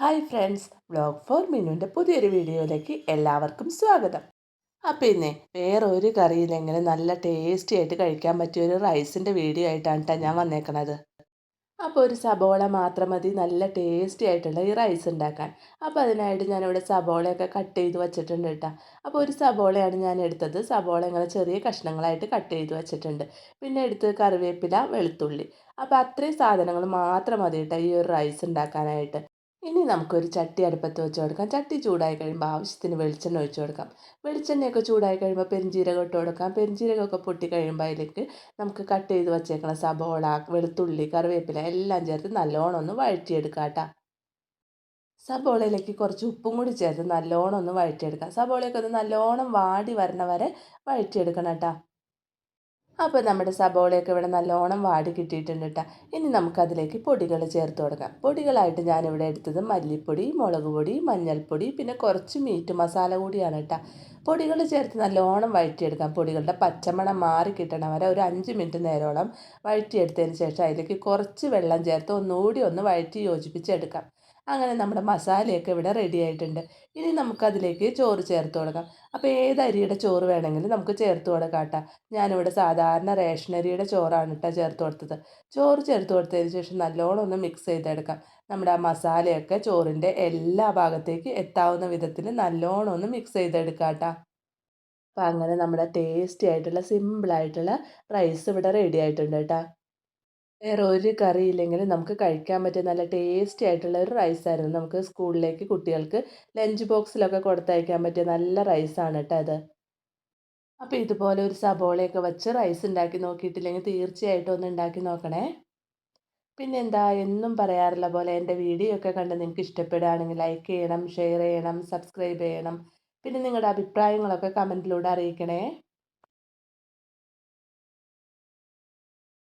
Hi friends, vlog four മിനുവിൻ്റെ പുതിയൊരു വീഡിയോയിലേക്ക് എല്ലാവർക്കും സ്വാഗതം. അപ്പോൾ ഇന്നേ വേറെ ഒരു കറിയില്ലെങ്കിലും നല്ല ടേസ്റ്റി ആയിട്ട് കഴിക്കാൻ പറ്റിയ ഒരു റൈസിൻ്റെ വീഡിയോ ആയിട്ടാണ് ട്ടോ ഞാൻ വന്നേക്കണത്. അപ്പോൾ ഒരു സബോള മാത്രം മതി നല്ല ടേസ്റ്റി ആയിട്ടുള്ള ഈ റൈസ് ഉണ്ടാക്കാൻ. അപ്പോൾ അതിനായിട്ട് ഞാനിവിടെ സബോളയൊക്കെ കട്ട് ചെയ്ത് വെച്ചിട്ടുണ്ട് കേട്ടോ. അപ്പോൾ ഒരു സബോളയാണ് ഞാൻ എടുത്തത്. സബോള ഇങ്ങനെ ചെറിയ കഷ്ണങ്ങളായിട്ട് കട്ട് ചെയ്ത് വെച്ചിട്ടുണ്ട്. പിന്നെ എടുത്ത് കറിവേപ്പില, വെളുത്തുള്ളി. അപ്പോൾ അത്രയും സാധനങ്ങൾ മാത്രം മതി കേട്ടോ ഈ ഒരു റൈസ് ഉണ്ടാക്കാനായിട്ട്. ഇനി നമുക്കൊരു ചട്ടി അടുപ്പത്ത് വെച്ച് കൊടുക്കാം. ചട്ടി ചൂടായി കഴിയുമ്പോൾ ആവശ്യത്തിന് വെളിച്ചെണ്ണ ഒഴിച്ച് കൊടുക്കാം. വെളിച്ചെണ്ണയൊക്കെ ചൂടായി കഴിയുമ്പോൾ പെരുംജീരകം ഇട്ട് കൊടുക്കാം. പെരുംജീരകമൊക്കെ പൊട്ടി കഴിയുമ്പോൾ അതിലേക്ക് നമുക്ക് കട്ട് ചെയ്ത് വച്ചേക്കണം സബോള, വെളുത്തുള്ളി, കറിവേപ്പില എല്ലാം ചേർത്ത് നല്ലോണം ഒന്ന് വഴറ്റിയെടുക്കാം കേട്ടോ. സബോളയിലേക്ക് കുറച്ച് ഉപ്പും കൂടി ചേർത്ത് നല്ലോണം ഒന്ന് വഴറ്റിയെടുക്കാം. സബോളയൊക്കെ ഒന്ന് നല്ലോണം വാടി വരണ വരെ വഴറ്റിയെടുക്കണം കേട്ടോ. അപ്പോൾ നമ്മുടെ സബോളയൊക്കെ ഇവിടെ നല്ലോണം വാടി കിട്ടിയിട്ടുണ്ട് കേട്ടോ. ഇനി നമുക്കതിലേക്ക് പൊടികൾ ചേർത്ത് കൊടുക്കാം. പൊടികളായിട്ട് ഞാനിവിടെ എടുത്തത് മല്ലിപ്പൊടി, മുളക് പൊടി, മഞ്ഞൾപ്പൊടി, പിന്നെ കുറച്ച് മീറ്റ് മസാല കൂടിയാണ് കേട്ടോ. പൊടികൾ ചേർത്ത് നല്ലോണം വഴറ്റിയെടുക്കാം. പൊടികളുടെ പച്ചമണം മാറി കിട്ടണ വരെ ഒരു 5 മിനിറ്റ് നേരോളം വഴറ്റിയെടുത്തതിന് ശേഷം അതിലേക്ക് കുറച്ച് വെള്ളം ചേർത്ത് ഒന്നുകൂടി ഒന്ന് വഴറ്റി യോജിപ്പിച്ചെടുക്കാം. അങ്ങനെ നമ്മുടെ മസാലയൊക്കെ ഇവിടെ റെഡി ആയിട്ടുണ്ട്. ഇനി നമുക്കതിലേക്ക് ചോറ് ചേർത്ത് കൊടുക്കാം. അപ്പോൾ ഏത് അരിയുടെ ചോറ് വേണമെങ്കിലും നമുക്ക് ചേർത്ത് കൊടുക്കാം കേട്ടോ. ഞാനിവിടെ സാധാരണ റേഷൻ അരിയുടെ ചോറാണ് കേട്ടോ ചേർത്ത് കൊടുത്തത്. ചോറ് ചേർത്ത് കൊടുത്തതിന് ശേഷം നല്ലോണം ഒന്ന് മിക്സ് ചെയ്തെടുക്കാം. നമ്മുടെ ആ മസാലയൊക്കെ ചോറിൻ്റെ എല്ലാ ഭാഗത്തേക്ക് എത്താവുന്ന വിധത്തിൽ നല്ലോണം ഒന്ന് മിക്സ് ചെയ്തെടുക്കാം കേട്ടോ. അപ്പോൾ അങ്ങനെ നമ്മുടെ ടേസ്റ്റി ആയിട്ടുള്ള സിമ്പിളായിട്ടുള്ള റൈസ് ഇവിടെ റെഡി ആയിട്ടുണ്ട് കേട്ടോ. വേറെ ഒരു കറിയില്ലെങ്കിലും നമുക്ക് കഴിക്കാൻ പറ്റിയ നല്ല ടേസ്റ്റി ആയിട്ടുള്ള ഒരു റൈസായിരുന്നു. നമുക്ക് സ്കൂളിലേക്ക് കുട്ടികൾക്ക് ലഞ്ച് ബോക്സിലൊക്കെ കൊടുത്തയക്കാൻ പറ്റിയ നല്ല റൈസാണ് കേട്ടോ അത്. അപ്പോൾ ഇതുപോലെ ഒരു സബോളയൊക്കെ വെച്ച് റൈസ് ഉണ്ടാക്കി നോക്കിയിട്ടില്ലെങ്കിൽ തീർച്ചയായിട്ടും ഒന്ന് ഉണ്ടാക്കി നോക്കണേ. പിന്നെന്താ എന്നും പറയാറുള്ള പോലെ എൻ്റെ വീഡിയോ ഒക്കെ കണ്ട് നിങ്ങൾക്ക് ഇഷ്ടപ്പെടുകയാണെങ്കിൽ ലൈക്ക് ചെയ്യണം, ഷെയർ ചെയ്യണം, സബ്സ്ക്രൈബ് ചെയ്യണം. പിന്നെ നിങ്ങളുടെ അഭിപ്രായങ്ങളൊക്കെ കമൻറ്റിലൂടെ അറിയിക്കണേ.